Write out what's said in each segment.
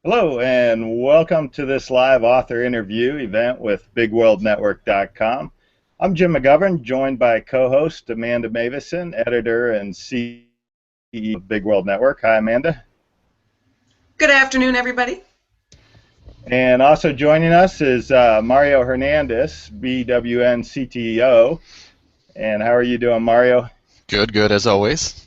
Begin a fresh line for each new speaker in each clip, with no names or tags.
Hello, and welcome to this live author interview event with BigWorldNetwork.com. I'm Jim McGovern, joined by co-host Amanda Mavison, editor and CEO of Big World Network. Hi, Amanda.
Good afternoon, everybody.
And also joining us is Mario Hernandez, BWN CTO. And how are you doing, Mario?
Good as always.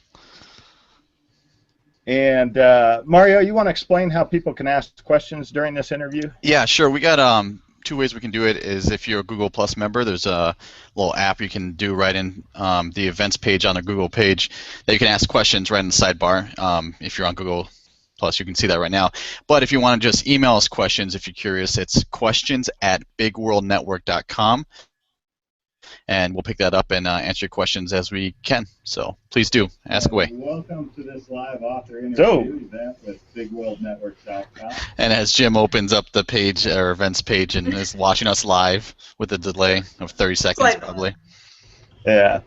And Mario, you want to explain how people can ask questions during this interview?
Yeah, sure. We got two ways we can do it. Is if you're a Google Plus member, there's a little app you can do right in the events page on the Google page that you can ask questions right in the sidebar. If you're on Google Plus, you can see that right now. But if you want to just email us questions, if you're curious, it's questions@bigworldnetwork.com. And we'll pick that up and answer your questions as we can. So please do ask away.
Welcome to this live author interview event with BigWorldNetwork.com.
And as Jim opens up the page, our events page, and is watching us live with a delay of 30 seconds probably.
Yeah.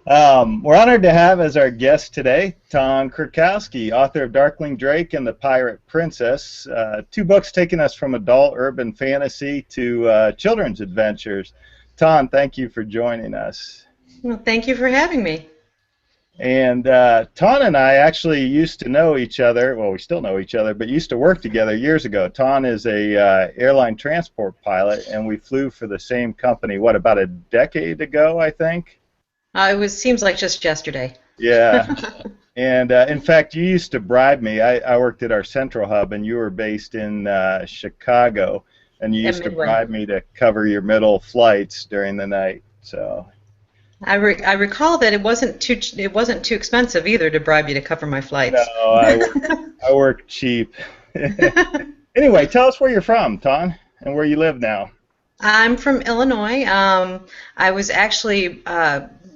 We're honored to have as our guest today Tawn Krakowski, author of Darkling, Drake, and the Pirate Princess, two books taking us from adult urban fantasy to children's adventures. Tawn, thank you for joining us.
Well, thank you for having me.
And Tawn and I actually used to know each other. Well, we still know each other, but used to work together years ago. Tawn is a airline transport pilot, and we flew for the same company, what, about a decade ago, I think?
Seems like just yesterday.
Yeah. And in fact, you used to bribe me. I worked at our central hub, and you were based in Chicago. And you used to bribe me to cover your middle flights during the night. So
I recall that it wasn't too expensive either to bribe you to cover my flights.
No, I work cheap. Anyway, tell us where you're from, Tawn, and where you live now.
I'm from Illinois. I was actually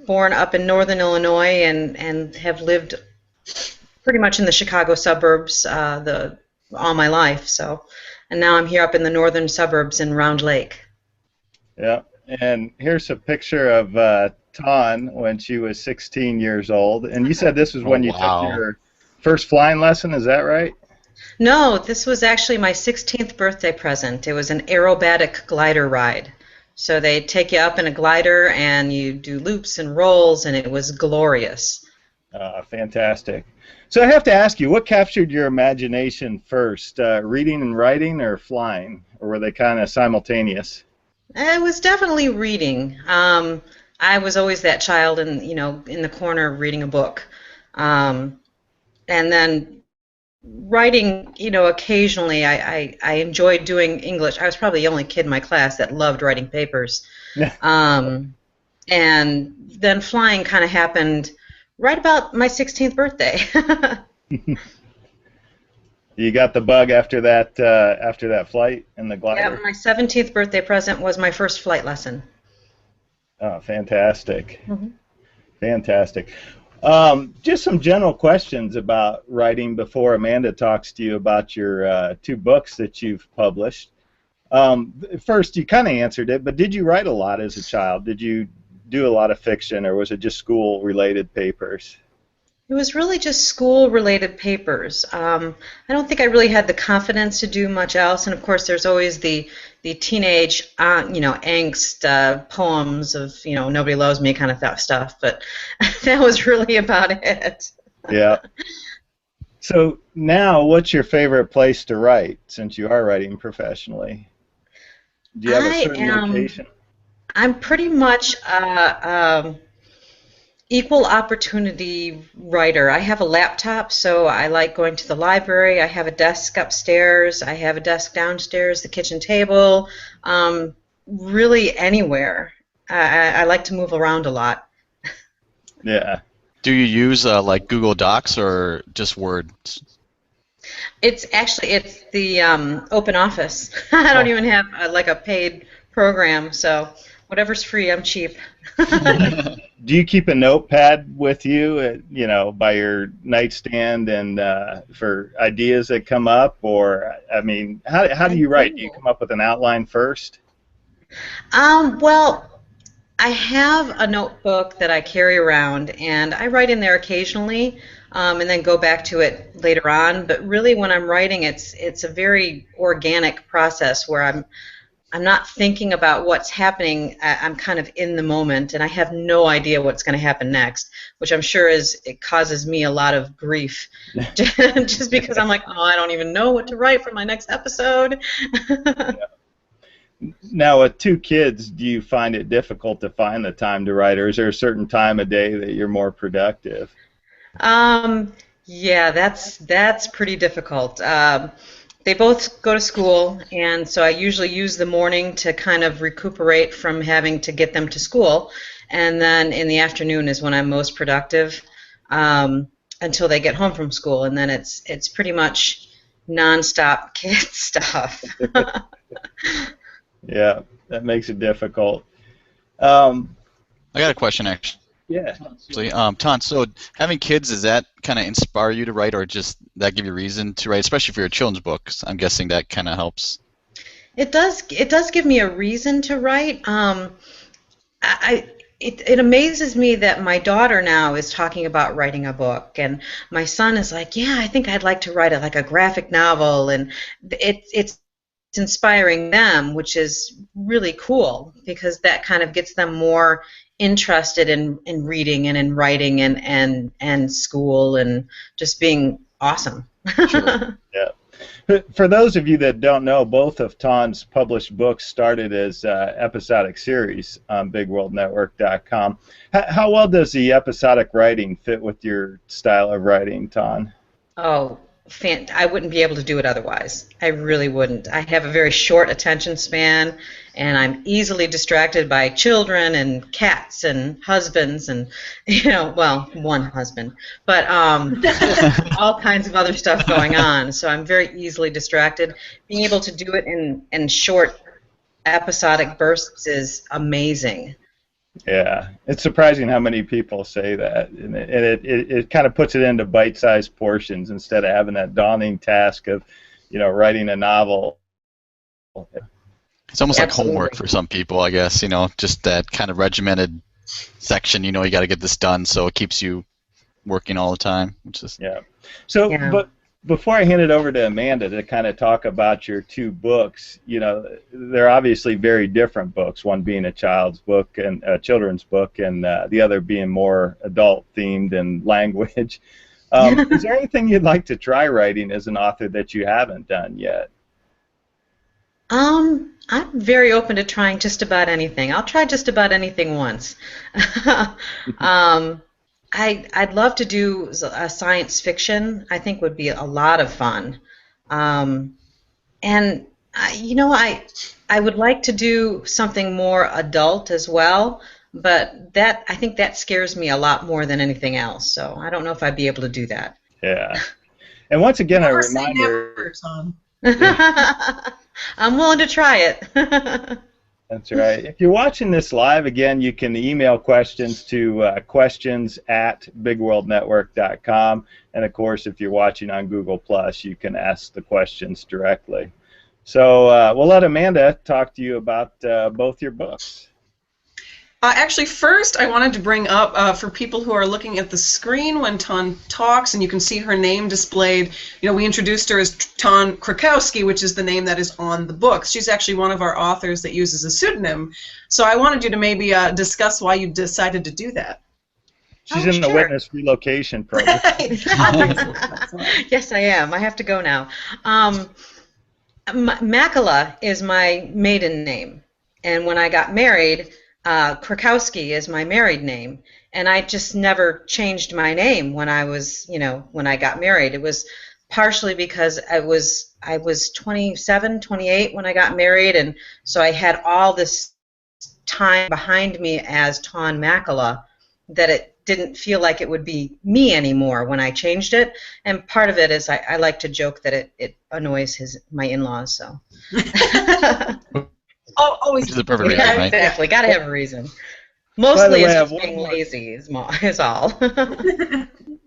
born up in northern Illinois and have lived pretty much in the Chicago suburbs all my life. And now I'm here up in the northern suburbs in Round Lake.
Yeah, and here's a picture of Tawn when she was 16 years old. And you said this was when you took your first flying lesson, is that right?
No, this was actually my 16th birthday present. It was an aerobatic glider ride. So they take you up in a glider and you do loops and rolls, and it was glorious.
Fantastic. So I have to ask you, what captured your imagination first, reading and writing or flying, or were they kind of simultaneous?
It was definitely reading. I was always that child in the corner reading a book. And then writing, occasionally I enjoyed doing English. I was probably the only kid in my class that loved writing papers. And then flying kind of happened right about my 16th birthday.
You got the bug after that flight in the glider?
Yeah, my 17th birthday present was my first flight lesson.
Oh, fantastic.
Mm-hmm.
Fantastic. Just some general questions about writing before Amanda talks to you about your two books that you've published. First, you kind of answered it, but did you write a lot as a child? Did you do a lot of fiction, or was it just school-related papers?
It was really just school-related papers. I don't think I really had the confidence to do much else, and of course there's always the teenage, angst poems of, nobody loves me kind of stuff, but that was really about it.
Yeah. So now, what's your favorite place to write, since you are writing professionally? Do you have a certain location?
I'm pretty much equal opportunity writer. I have a laptop, so I like going to the library. I have a desk upstairs. I have a desk downstairs, the kitchen table, really anywhere. I like to move around a lot.
Yeah.
Do you use like Google Docs or just Word?
It's the Open Office. I don't even have like a paid program, so whatever's free, I'm cheap.
Do you keep a notepad with you, by your nightstand, and for ideas that come up, or I mean, how do you write? Do you come up with an outline first?
Well, I have a notebook that I carry around, and I write in there occasionally. and then go back to it later on. But really, when I'm writing, it's a very organic process where I'm not thinking about what's happening. I'm kind of in the moment, and I have no idea what's going to happen next, which I'm sure it causes me a lot of grief, just because I'm like, oh, I don't even know what to write for my next episode.
Yeah. Now, with 2 kids, do you find it difficult to find the time to write, or is there a certain time of day that you're more productive?
Yeah, that's pretty difficult. They both go to school, and so I usually use the morning to kind of recuperate from having to get them to school, and then in the afternoon is when I'm most productive, until they get home from school, and then it's pretty much nonstop kid stuff.
Yeah, that makes it difficult. Um,
I got a question actually.
yeah.
Tawn, so having kids, does that kind of inspire you to write, or just that give you a reason to write, especially for your children's books? I'm guessing that kind of helps.
It does give me a reason to write. It amazes me that my daughter now is talking about writing a book, and my son is like, yeah, I think I'd like to write like a graphic novel, and it's inspiring them, which is really cool because that kind of gets them more interested in reading and in writing and school and just being awesome.
Sure.
Yeah. For those of you that don't know, both of Tawn's published books started as episodic series on BigWorldNetwork.com. How well does the episodic writing fit with your style of writing, Tawn?
Oh, I wouldn't be able to do it otherwise. I really wouldn't. I have a very short attention span, and I'm easily distracted by children and cats and husbands and, well, one husband, but all kinds of other stuff going on. So I'm very easily distracted. Being able to do it in short episodic bursts is amazing.
Yeah, it's surprising how many people say that, and it kind of puts it into bite-sized portions instead of having that daunting task of, writing a novel.
It's almost like
Absolutely.
homework for some people, I guess. Just that kind of regimented section. You got to get this done, so it keeps you working all the time. Which is
Yeah. So,
Yeah.
but before I hand it over to Amanda to kind of talk about your 2 books, they're obviously very different books. One being a children's book, and the other being more adult-themed and language. Is there anything you'd like to try writing as an author that you haven't done yet?
I'm very open to trying just about anything. I'll try just about anything once. I'd love to do a science fiction. I think would be a lot of fun. And I would like to do something more adult as well, but I think that scares me a lot more than anything else. So I don't know if I'd be able to do that.
Yeah. And once again, a
Never say
reminder.
never, Tawn.
I'm willing to try it.
That's right. If you're watching this live, again, you can email questions to questions@bigworldnetwork.com. And, of course, if you're watching on Google+, you can ask the questions directly. So we'll let Amanda talk to you about both your books.
Actually, first, I wanted to bring up, for people who are looking at the screen when Tawn talks, and you can see her name displayed, we introduced her as Tawn Krakowski, which is the name that is on the books. She's actually one of our authors that uses a pseudonym. So I wanted you to maybe discuss why you decided to do that.
She's in the
sure.
witness relocation program.
Yes, I am. I have to go now. Makala is my maiden name, and when I got married, Krakowski is my married name, and I just never changed my name when I was, when I got married. It was partially because I was 27, 28 when I got married, and so I had all this time behind me as Tawn Makala that it didn't feel like it would be me anymore when I changed it. And part of it is I like to joke that it annoys my in-laws. So.
Always.
which is the perfect reason,
Yeah,
right?
exactly. Got to have a reason. Mostly
way, I
it's
have
just
one
being
more.
lazy is all.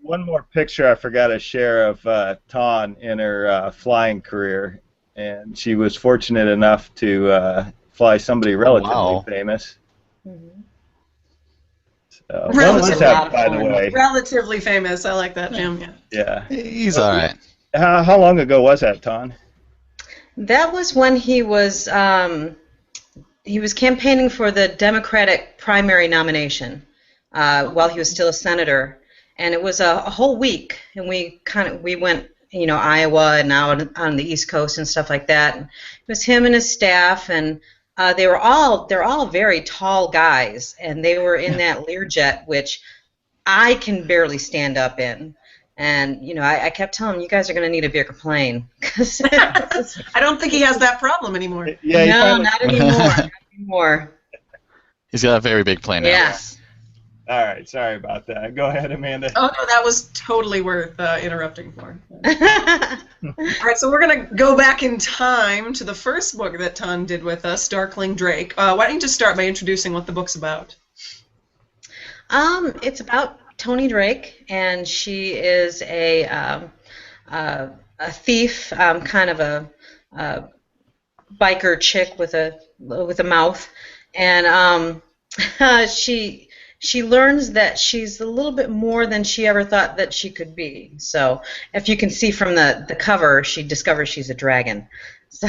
One more picture I forgot to share of Tawn in her flying career, and she was fortunate enough to fly somebody relatively
wow.
famous.
Mhm.
famous. One
Relatively.
was that, by the way.
Relatively famous. I like that, Jim. Yeah.
Yeah.
He's all right.
How long ago was that, Tawn?
That was when he was campaigning for the Democratic primary nomination while he was still a senator, and it was a whole week, and we went, Iowa and out on the East Coast and stuff like that. And it was him and his staff, and they're all very tall guys, and they were in that Learjet, which I can barely stand up in. And, I kept telling him, you guys are going to need a bigger plane.
I don't think he has that problem anymore.
Yeah,
no, not anymore. Not anymore.
He's got a very big plane now.
Yes.
All right, sorry about that. Go ahead, Amanda.
Oh, no, that was totally worth interrupting for. All right, so we're going to go back in time to the first book that Tawn did with us, Darkling Drake. Why don't you just start by introducing what the book's about?
It's about Tony Drake, and she is a thief, kind of a biker chick with a mouth, and she learns that she's a little bit more than she ever thought that she could be. So if you can see from the cover, she discovers she's a dragon. So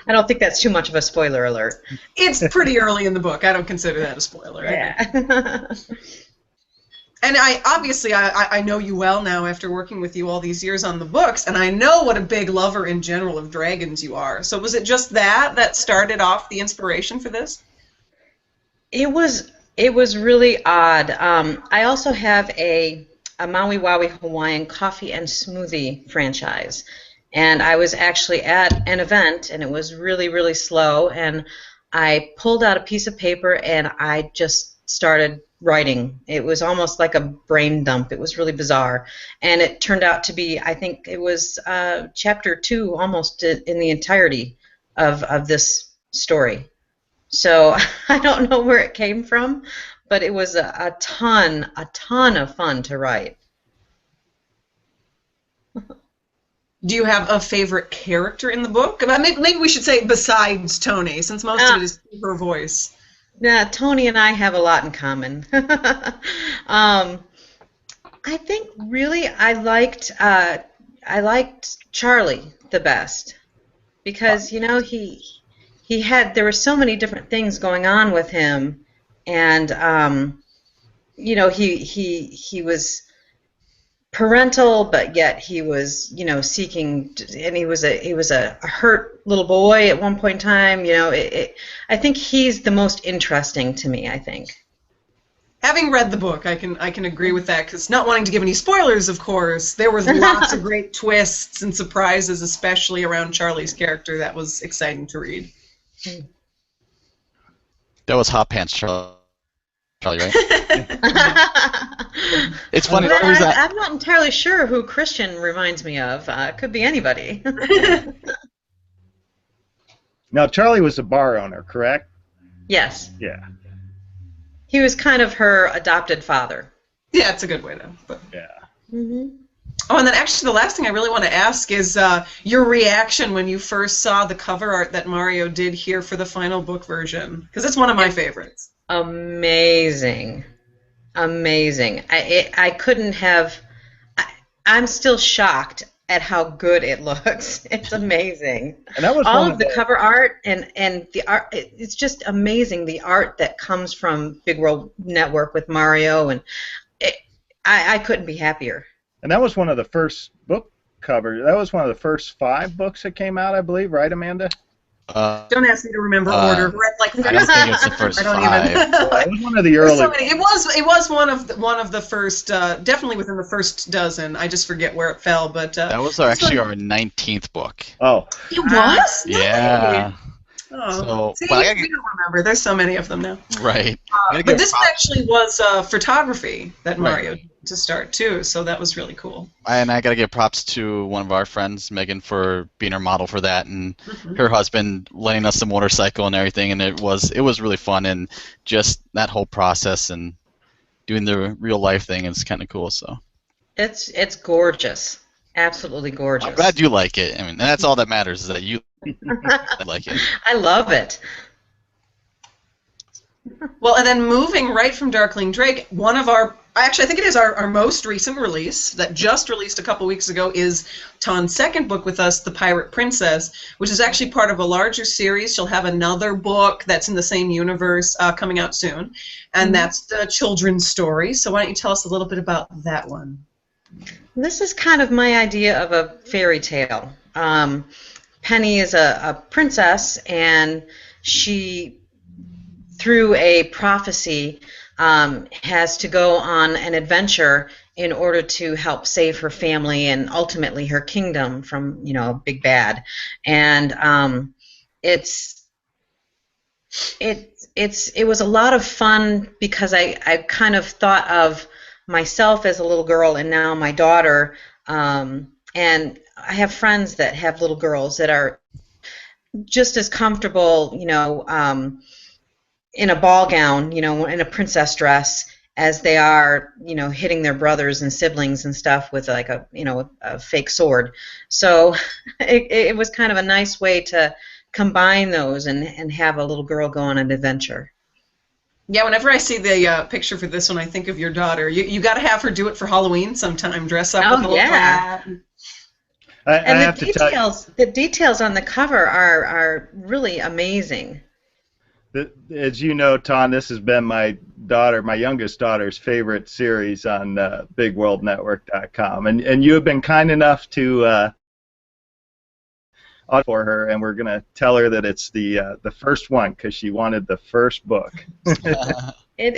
I don't think that's too much of a spoiler alert.
It's pretty early in the book. I don't consider that a spoiler.
Yeah.
And I know you well now after working with you all these years on the books, and I know what a big lover in general of dragons you are. So was it just that started off the inspiration for this?
It was really odd. I also have a Maui Wowie Hawaiian coffee and smoothie franchise, and I was actually at an event, and it was really, really slow, and I pulled out a piece of paper and I just started writing. It was almost like a brain dump. It was really bizarre, and it turned out to be, I think it was chapter 2 almost in the entirety of this story. So I don't know where it came from, but it was a ton of fun to write.
Do you have a favorite character in the book? Maybe we should say besides Tony, since most of it is her voice.
Yeah, Tony and I have a lot in common. I think really I liked Charlie the best because there were so many different things going on with him, and he was parental, but yet he was seeking, and he was a hurt little boy at one point in time. I think he's the most interesting to me. I think.
Having read the book, I can agree with that, because not wanting to give any spoilers, of course, there was lots of great twists and surprises, especially around Charlie's character. That was exciting to read.
That was Hot Pants Charlie, right? It's funny.
I'm not entirely sure who Christian reminds me of. It could be anybody.
Now, Charlie was a bar owner, correct?
Yes.
Yeah.
He was kind of her adopted father.
Yeah, it's a good way to put it.
Yeah.
Mm-hmm.
Oh, and then actually the last thing I really want to ask is your reaction when you first saw the cover art that Mario did here for the final book version, because it's one of my favorites.
Amazing. I couldn't have. I'm still shocked at how good it looks. It's amazing.
And that was
all of the cover art and the art. It's just amazing, the art that comes from Big World Network with Mario, and I couldn't be happier.
And that was one of the first book covers. That was one of the first 5 books that came out, I believe, right, Amanda?
Don't ask me to remember order. We're at like
I don't think it's the first 5.
It was one of the early.
So many. It was one of the first. Definitely within the first dozen. I just forget where it fell, but
that was actually our 19th book.
Oh.
It was.
Yeah.
Oh.
So,
see, we don't remember. There's so many of them now.
Right.
But this actually was photography that Mario did to start too, so that was really cool.
And I got to give props to one of our friends, Megan, for being our model for that, and her husband lending us the motorcycle and everything, and it was really fun, and just that whole process and doing the real life thing is kind of cool. So
it's gorgeous, absolutely gorgeous.
I'm glad you like it. I mean, and that's all that matters, is that you like it.
I love it.
Well, and then moving right from Darkling Drake, one of our, actually I think it is our most recent release that just released a couple weeks ago is Tawn's second book with us, The Pirate Princess, which is actually part of a larger series. She'll have another book that's in the same universe coming out soon, and that's the children's story. So why don't you tell us a little bit about that one?
This is kind of my idea of a fairy tale. Penny is a princess, and she, through a prophecy, has to go on an adventure in order to help save her family and ultimately her kingdom from, a big bad. And it was a lot of fun because I kind of thought of myself as a little girl and now my daughter, and I have friends that have little girls that are just as comfortable, in a ball gown, in a princess dress, as they are, hitting their brothers and siblings and stuff with like a fake sword. So it was kind of a nice way to combine those and have a little girl go on an adventure.
Yeah, whenever I see the picture for this one, I think of your daughter. You got to have her do it for Halloween sometime. Dress up with a little hat.
And the details on the cover are really amazing.
As you know, Tawn, this has been my youngest daughter's favorite series on BigWorldNetwork.com, and you have been kind enough to for her, and we're going to tell her that it's the first one because she wanted the first book.
It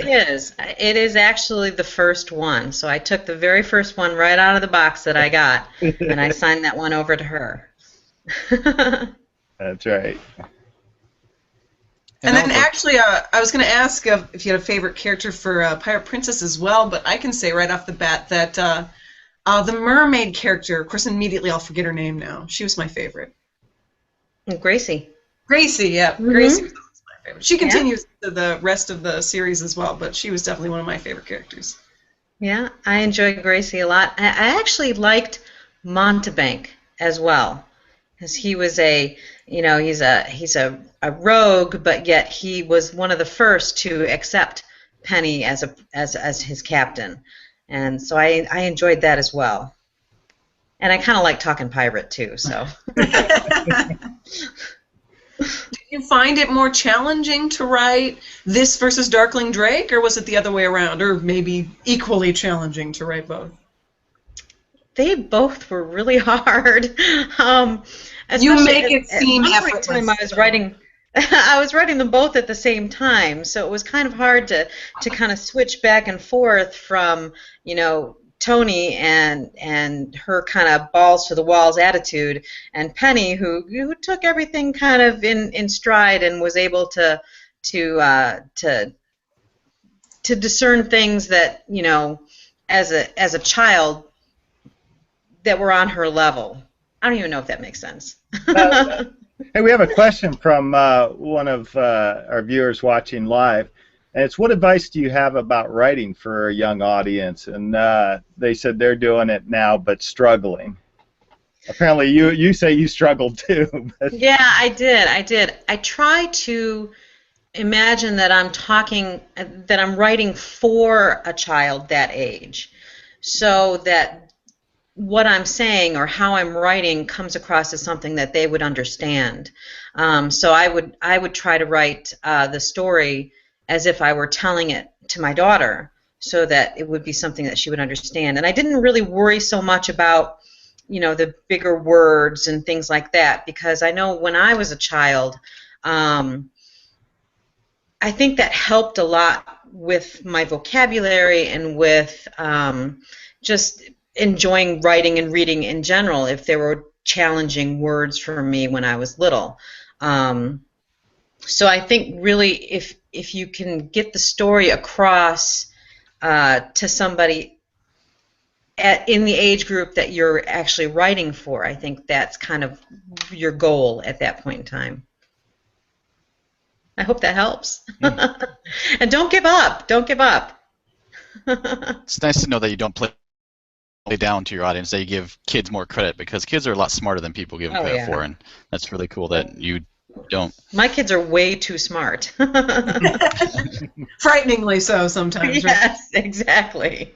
is actually the first one. So I took the very first one right out of the box that I got, and I signed that one over to her.
That's right.
And then actually, I was going to ask if you had a favorite character for Pirate Princess as well, but I can say right off the bat that the mermaid character, of course, immediately I'll forget her name now. She was my favorite.
Gracie.
Gracie, yeah. Gracie was always my favorite. She continues to the rest of the series as well, but she was definitely one of my favorite characters.
Yeah, I enjoyed Gracie a lot. I actually liked Montebank as well, because he was he's a rogue, but yet he was one of the first to accept Penny as his captain, and so I enjoyed that as well. And I kind of like talking pirate too, so.
Did you find it more challenging to write this versus Darkling Drake, or was it the other way around, or maybe equally challenging to write both?
They both were really hard.
You make it seem effortless.
I was writing them both at the same time, so it was kind of hard to kind of switch back and forth from, Tony and her kind of balls to the walls attitude, and Penny who took everything kind of in stride and was able to discern things that as a child that were on her level. I don't even know if that makes sense.
Hey, we have a question from one of our viewers watching live. And it's, what advice do you have about writing for a young audience? And they said they're doing it now but struggling. Apparently you say you struggled too.
Yeah, I did. I try to imagine that I'm writing for a child that age, so that what I'm saying or how I'm writing comes across as something that they would understand. So I would try to write the story as if I were telling it to my daughter, so that it would be something that she would understand. And I didn't really worry so much about, the bigger words and things like that, because I know when I was a child, I think that helped a lot with my vocabulary and with just enjoying writing and reading in general, if there were challenging words for me when I was little. So I think really if you can get the story across to somebody in the age group that you're actually writing for, I think that's kind of your goal at that point in time. I hope that helps. And don't give up. Don't give up.
It's nice to know that you don't play down to your audience, that you give kids more credit, because kids are a lot smarter than people give them credit for, and that's really cool that you don't.
My kids are way too smart.
Frighteningly so sometimes, right?
Yes, exactly.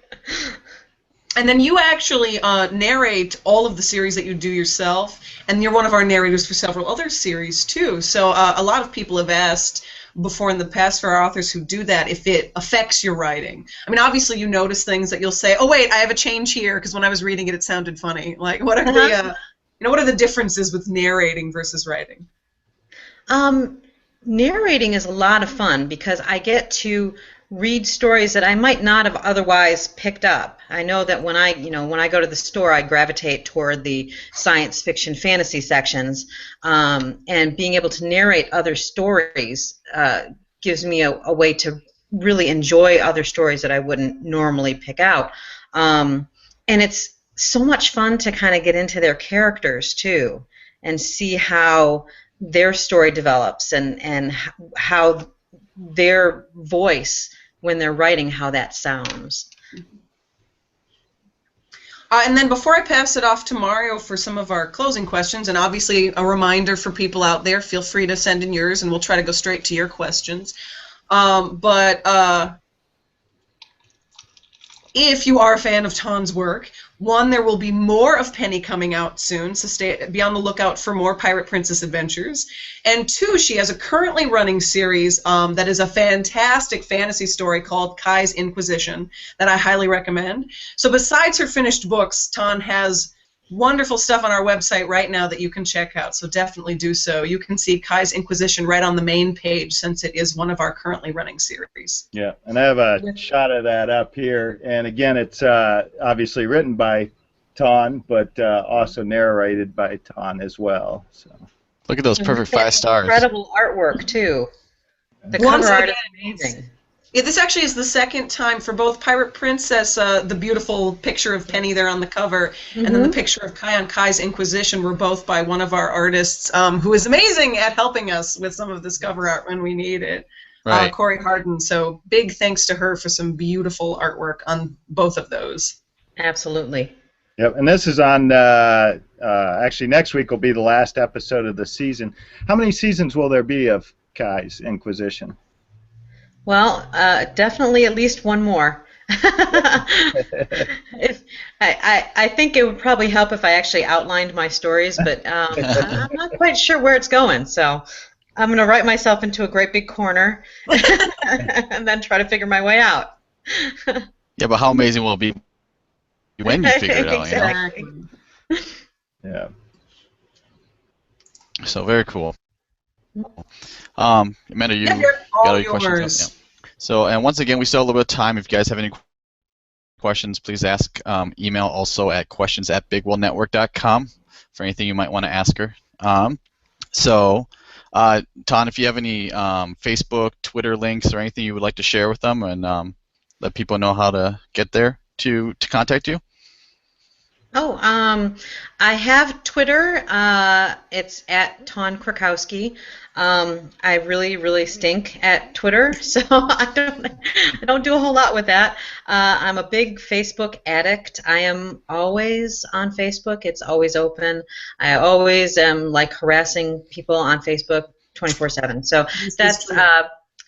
And then you actually narrate all of the series that you do yourself, and you're one of our narrators for several other series too. So a lot of people have asked before in the past for our authors who do that if it affects your writing. I mean, obviously you notice things that you'll say, "Oh wait, I have a change here because when I was reading it, it sounded funny." Like, what are the what are the differences with narrating versus writing?
Narrating is a lot of fun because I get to read stories that I might not have otherwise picked up. I know that when I go to the store, I gravitate toward the science fiction fantasy sections, and being able to narrate other stories gives me a way to really enjoy other stories that I wouldn't normally pick out. And it's so much fun to kind of get into their characters too and see how their story develops and how their voice when they're writing, how that sounds.
And then before I pass it off to Mario for some of our closing questions, and obviously a reminder for people out there, feel free to send in yours and we'll try to go straight to your questions. If you are a fan of Tawn's work, one, there will be more of Penny coming out soon, so be on the lookout for more Pirate Princess adventures. And two, she has a currently running series that is a fantastic fantasy story called Kai's Inquisition that I highly recommend. So besides her finished books, Tawn has wonderful stuff on our website right now that you can check out, so definitely do so. You can see Kai's Inquisition right on the main page since it is one of our currently running series.
Yeah, and I have a shot of that up here, and again, it's obviously written by Tawn, but also narrated by Tawn as well. So
Look at those perfect 5 stars.
Incredible artwork too. The
Once
cover art
again,
is amazing.
Yeah, this actually is the second time for both Pirate Princess, the beautiful picture of Penny there on the cover, and then the picture of Kai on Kai's Inquisition were both by one of our artists who is amazing at helping us with some of this cover art when we need it,
Right.
Corey Harden. So big thanks to her for some beautiful artwork on both of those.
Absolutely.
yep, and this is on actually next week will be the last episode of the season. How many seasons will there be of Kai's Inquisition?
Well, definitely at least one more. I think it would probably help if I actually outlined my stories, but I'm not quite sure where it's going. So I'm going to write myself into a great big corner and then try to figure my way out.
Yeah, but how amazing will it be when you figure it out?
Exactly.
You know?
Yeah.
So very cool. Amanda, you got any questions? Yeah. So, and once again, we still have a little bit of time. If you guys have any questions, please ask. Email also at questions@bigwellnetwork.com for anything you might want to ask her. Tawn, if you have any Facebook, Twitter links or anything you would like to share with them and let people know how to get there to contact you.
Oh, I have Twitter. It's at Tawn Krakowski. I really stink at Twitter, so I don't do a whole lot with that. I'm a big Facebook addict. I am always on Facebook. It's always open. I always am like harassing people on Facebook 24/7. So that's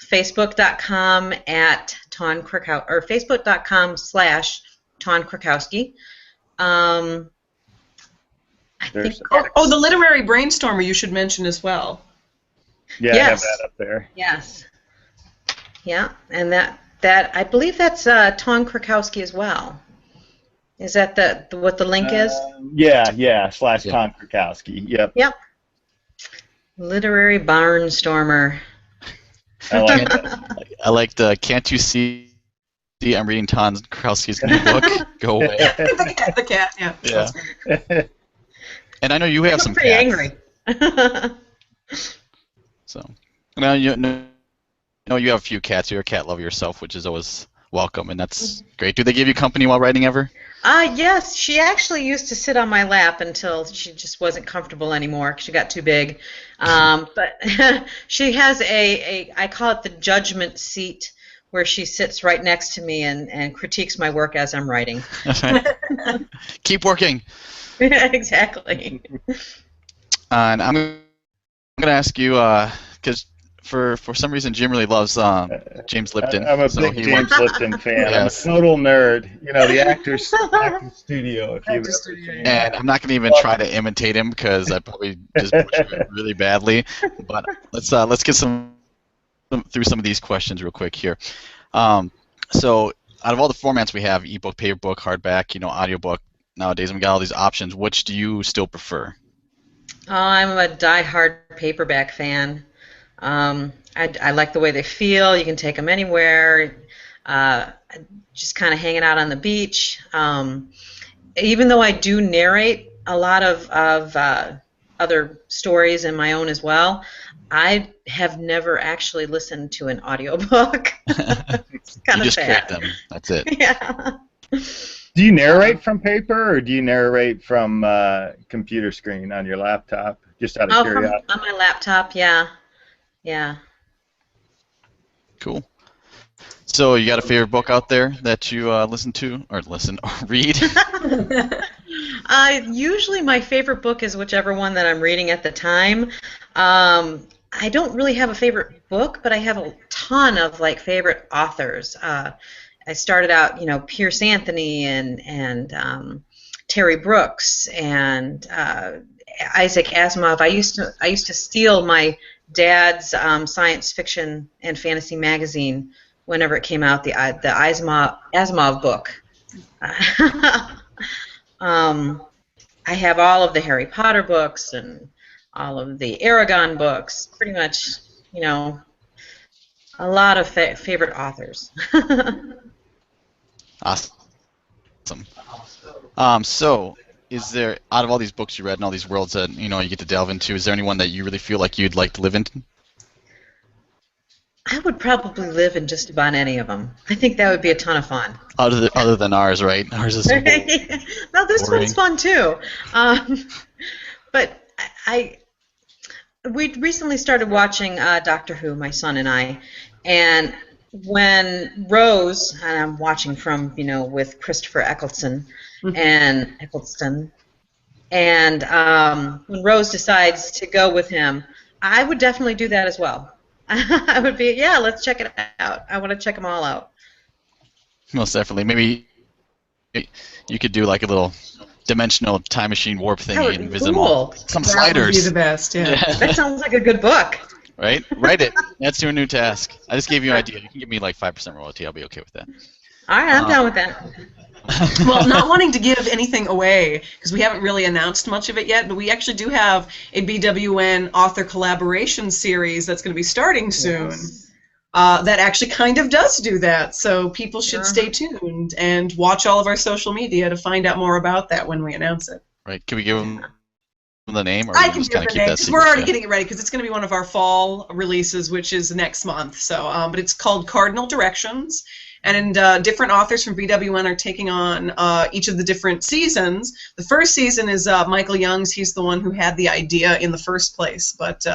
facebook.com at Tawn Krakowski or facebook.com/Tawn Krakowski. I think
the literary brainstormer you should mention as well.
Yeah,
yes.
I have that up there.
Yes. Yeah, and that I believe that's Tawn Krakowski as well. Is that what the link is?
Yeah, /Tawn Krakowski. Yep.
Yep. Literary barnstormer.
I like that.
I like the "Can't you see? I'm reading Tawn Krakowski's new book. Go away."
The cat, yeah.
Yeah. And I know you have some
pretty
cats.
angry.
So now you have a few cats. You're a cat lover yourself, which is always welcome, and that's great. Do they give you company while writing ever?
Yes, she actually used to sit on my lap until she just wasn't comfortable anymore because she got too big. But she has I call it the judgment seat, where she sits right next to me and critiques my work as I'm writing.
Keep working.
Exactly.
And I'm going to ask you, because for some reason Jim really loves James Lipton.
I'm a
so
big
he
James
wants,
Lipton fan. I'm a
yes.
total nerd. You know, the Actors Studio. If you've
Actors
ever
Studio,
seen
yeah.
that.
And I'm not going to even try to imitate him because I probably just butchered it really badly. But let's get through some of these questions real quick here. So out of all the formats we have, ebook, paperbook, hardback, audiobook, nowadays we got all these options. Which do you still prefer?
Oh, I'm a die-hard paperback fan. I like the way they feel. You can take them anywhere. Just kind of hanging out on the beach. Even though I do narrate a lot of other stories and my own as well, I have never actually listened to an audiobook. It's kind
You
of
just create
sad.
them. That's it.
Yeah.
Do you narrate from paper or do you narrate from computer screen on your laptop? Just out of
Oh,
curiosity.
on my laptop, yeah. Yeah.
Cool. So you got a favorite book out there that you listen to or read?
Usually my favorite book is whichever one that I'm reading at the time. I don't really have a favorite book, but I have a ton of favorite authors. I started out, Pierce Anthony and Terry Brooks and Isaac Asimov. I used to steal my dad's science fiction and fantasy magazine whenever it came out, the Asimov book. I have all of the Harry Potter books and all of the Aragon books. Pretty much, a lot of favorite authors.
Awesome. So, is there, out of all these books you read and all these worlds that you get to delve into, is there anyone that you really feel like you'd like to live in?
I would probably live in just about any of them. I think that would be a ton of fun.
Other than ours, right? Ours is so
No, this
boring.
one's fun too. But we recently started watching Doctor Who, my son and I, and when Rose, and I'm watching from, with Christopher Eccleston, and when Rose decides to go with him, I would definitely do that as well. I would be, yeah, let's check it out. I want to check them all out.
Most definitely. Maybe you could do like a little dimensional time machine warp
That
thingy
would
and
be
visit them all.
cool.
Some
That
sliders.
would be the best, yeah.
That sounds like a good book.
Right? Write it. That's your new task. I just gave you an idea. You can give me like 5% royalty. I'll be okay with that.
All right, I'm down with that.
Well, not wanting to give anything away, because we haven't really announced much of it yet, but we actually do have a BWN author collaboration series that's going to be starting soon.
Yes.
That actually kind of does do that, so people should stay tuned and watch all of our social media to find out more about that when we announce it.
Right? Can we give them the name, or
I
we
can
just
give
kind
the
of keep
name,
that
because
secret?
we're already getting it ready, because it's going to be one of our fall releases, which is next month. So, but it's called Cardinal Directions, and different authors from BWN are taking on each of the different seasons. The first season is Michael Young's. He's the one who had the idea in the first place, but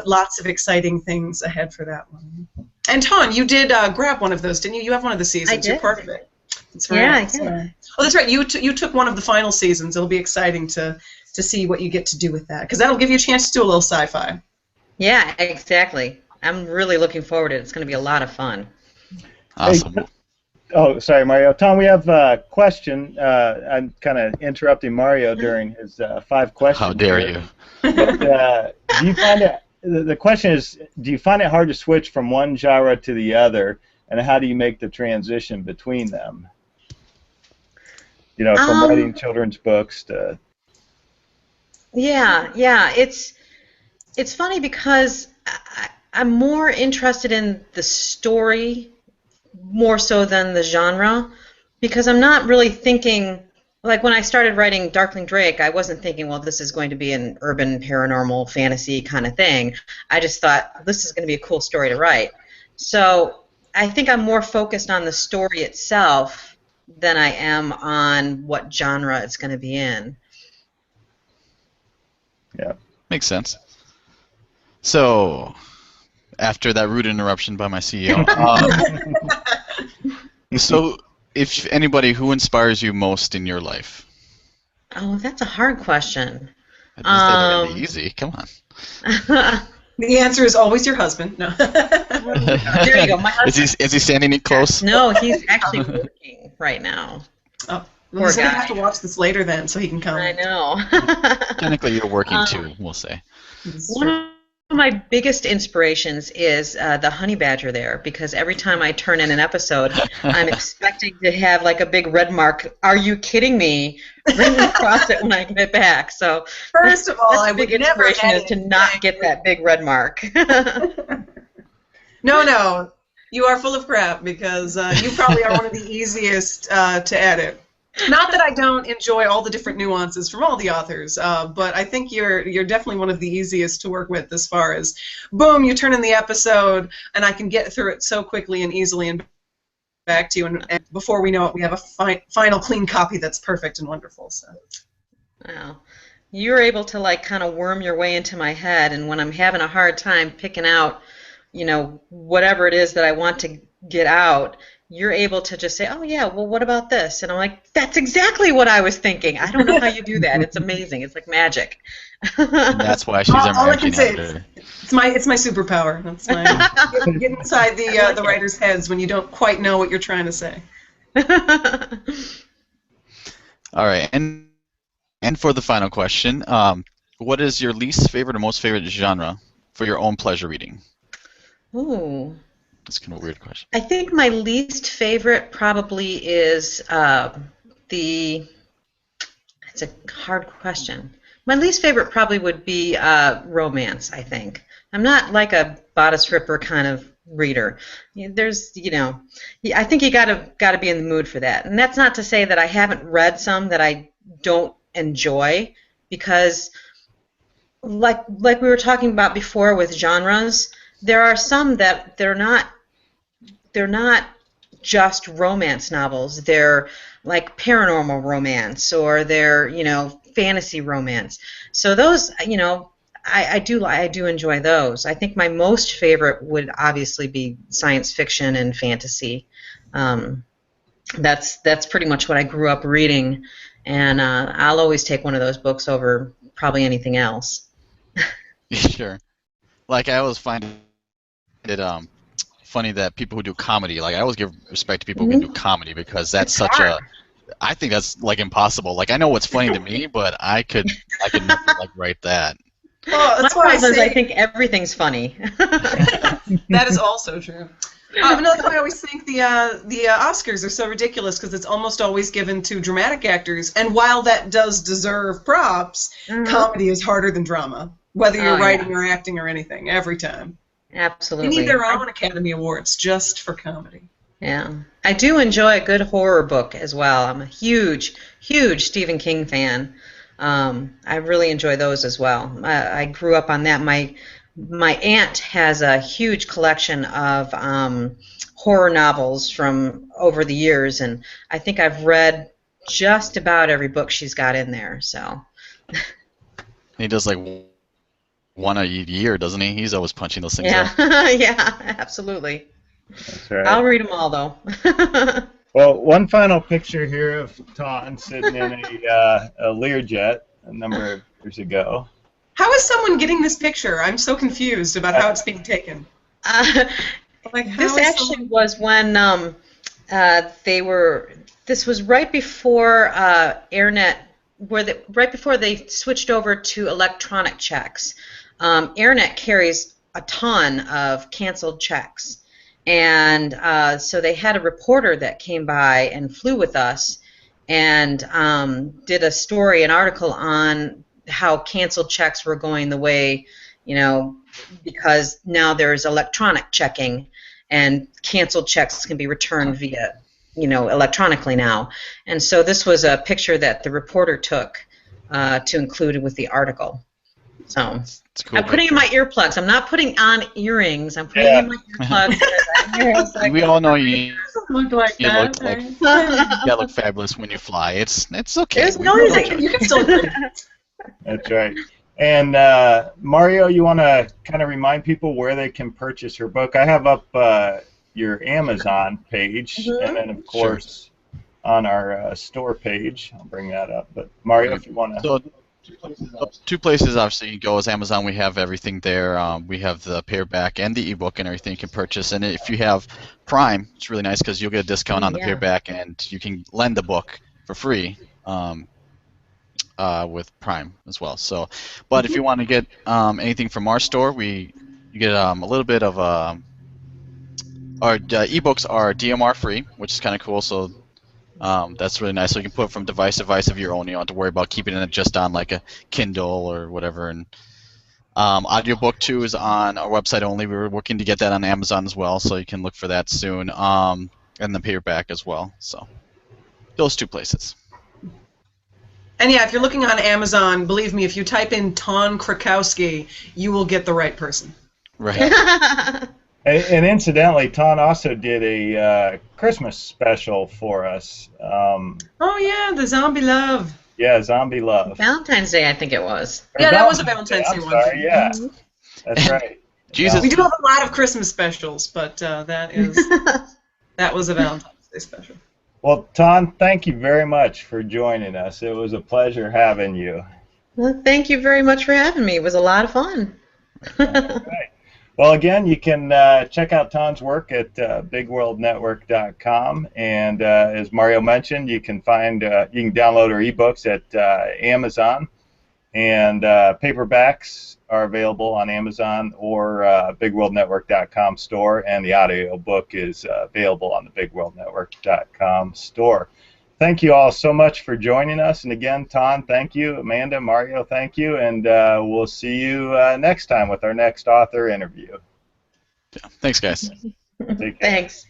lots of exciting things ahead for that one. And Tawn, you did grab one of those, didn't you? You have one of the seasons.
I did.
You're part of it. That's right.
Yeah, I did.
Oh, that's right. You took one of the final seasons. It'll be exciting to see what you get to do with that, because that'll give you a chance to do a little sci-fi.
Yeah, exactly. I'm really looking forward to it. It's going to be a lot of fun.
Awesome.
Hey, oh, sorry, Mario. Tom, we have a question. I'm kind of interrupting Mario during his 5 questions.
How dare you?
But, do you find it? The question is, do you find it hard to switch from one genre to the other, and how do you make the transition between them? From writing children's books to.
Yeah. It's funny because I'm more interested in the story more so than the genre, because I'm not really thinking, like when I started writing Darkling Drake, I wasn't thinking, well, this is going to be an urban paranormal fantasy kind of thing. I just thought, this is going to be a cool story to write. So I think I'm more focused on the story itself than I am on what genre it's going to be in.
Yeah.
Makes sense. So, after that rude interruption by my CEO, so if anybody, who inspires you most in your life?
Oh, that's a hard question.
I didn't say they're gonna be easy. Come on.
The answer is always your husband. No.
There you go. My husband.
Is he standing close?
No, he's actually working right now.
Oh,
Poor
well, he's gonna
guy.
have to watch this later then, so he can come.
I know.
Technically, you're working too. We'll say.
One of my biggest inspirations is the honey badger there, because every time I turn in an episode, I'm expecting to have like a big red mark. Are you kidding me? Written across it when I get back. So
First of all,
that's
I
the big
would never
inspiration is
edit
to not get that big red mark.
No, you are full of crap because you probably are one of the easiest to edit. Not that I don't enjoy all the different nuances from all the authors, but I think you're definitely one of the easiest to work with as far as, boom, you turn in the episode, and I can get through it so quickly and easily and back to you, and before we know it, we have a final clean copy that's perfect and wonderful. So.
Wow. You're able to like kind of worm your way into my head, and when I'm having a hard time picking out, whatever it is that I want to get out, you're able to just say, oh yeah, well what about this? And I'm like, that's exactly what I was thinking. I don't know how you do that. It's amazing. It's like magic.
And that's why she's our
all I can
managing
say
editor.
it's my superpower. That's my get inside the writers' heads when you don't quite know what you're trying to say.
All right, and for the final question, what is your least favorite or most favorite genre for your own pleasure reading?
Ooh.
That's kind of a weird question.
I think my least favorite probably is it's a hard question. My least favorite probably would be romance, I think. I'm not like a bodice ripper kind of reader. There's, I think you gotta be in the mood for that. And that's not to say that I haven't read some that I don't enjoy, because like we were talking about before with genres, there are some that they're not just romance novels. They're like paranormal romance, or they're fantasy romance. So those I do enjoy those. I think my most favorite would obviously be science fiction and fantasy. That's pretty much what I grew up reading, and I'll always take one of those books over probably anything else.
Sure. Like I always find it funny that people who do comedy, like I always give respect to people who can do comedy, because that's such I think that's like impossible. Like I know what's funny to me, but I could never like write that.
Well, that's why
I think everything's funny.
That is also true. That's why I always think the Oscars are so ridiculous, because it's almost always given to dramatic actors, and while that does deserve props, comedy is harder than drama, whether you're writing or acting or anything, every time.
Absolutely.
They need their own Academy Awards just for comedy.
Yeah. I do enjoy a good horror book as well. I'm a huge Stephen King fan. I really enjoy those as well. I grew up on that. My aunt has a huge collection of horror novels from over the years, and I think I've read just about every book she's got in there. So.
He does like one a year, doesn't he? He's always punching those things
out. Yeah, absolutely.
That's right.
I'll read them all, though.
Well, one final picture here of Tawn sitting in a Learjet a number of years ago.
How is someone getting this picture? I'm so confused about how it's being taken.
This actually was when this was right before AirNet, right before they switched over to electronic checks. AirNet carries a ton of canceled checks, and so they had a reporter that came by and flew with us and did a story, an article on how canceled checks were going the way, because now there's electronic checking, and canceled checks can be returned via, electronically now. And so this was a picture that the reporter took to include with the article. So cool. I'm putting in my earplugs. I'm not putting on earrings. I'm putting in my earplugs.
We all know you
look like
you
that.
you look fabulous when you fly. It's okay.
It's noisy.
You can still do it.
That's right. And Mario, you want to kind of remind people where they can purchase her book? I have up your Amazon page, and then of course on our store page. I'll bring that up. But Mario, if you want to.
Two places obviously you can go is Amazon. We have everything there. We have the paperback and the ebook and everything you can purchase. And if you have Prime, it's really nice because you'll get a discount on the
Yeah.
paperback and you can lend the book for free with Prime as well. So, but if you want to get anything from our store, you get a little bit of our ebooks are DMR free, which is kind of cool. So that's really nice. So you can put it from device to device of your own. You don't have to worry about keeping it just on like a Kindle or whatever. And audiobook too is on our website only. We're working to get that on Amazon as well, so you can look for that soon. And the paperback as well. So those two places.
And yeah, if you're looking on Amazon, believe me, if you type in Tawn Krakowski, you will get the right person.
Right.
And incidentally, Tawn also did a Christmas special for us.
Oh yeah, the Zombie Love.
Yeah, Zombie Love.
Valentine's Day, I think it was.
Yeah, that was a Valentine's Day
I'm
one.
sorry, yeah. That's right.
Jesus.
We do have a lot of Christmas specials, but that was a Valentine's Day special.
Well, Tawn, thank you very much for joining us. It was a pleasure having you.
Well, thank you very much for having me. It was a lot of fun.
Right. Well, again, you can check out Tawn's work at bigworldnetwork.com, and as Mario mentioned, you can download her ebooks at Amazon, and paperbacks are available on Amazon or bigworldnetwork.com store, and the audio book is available on the bigworldnetwork.com store. Thank you all so much for joining us, and again, Tawn, thank you. Amanda, Mario, thank you, and we'll see you next time with our next author interview.
Yeah. Thanks, guys.
Take care.
Thanks.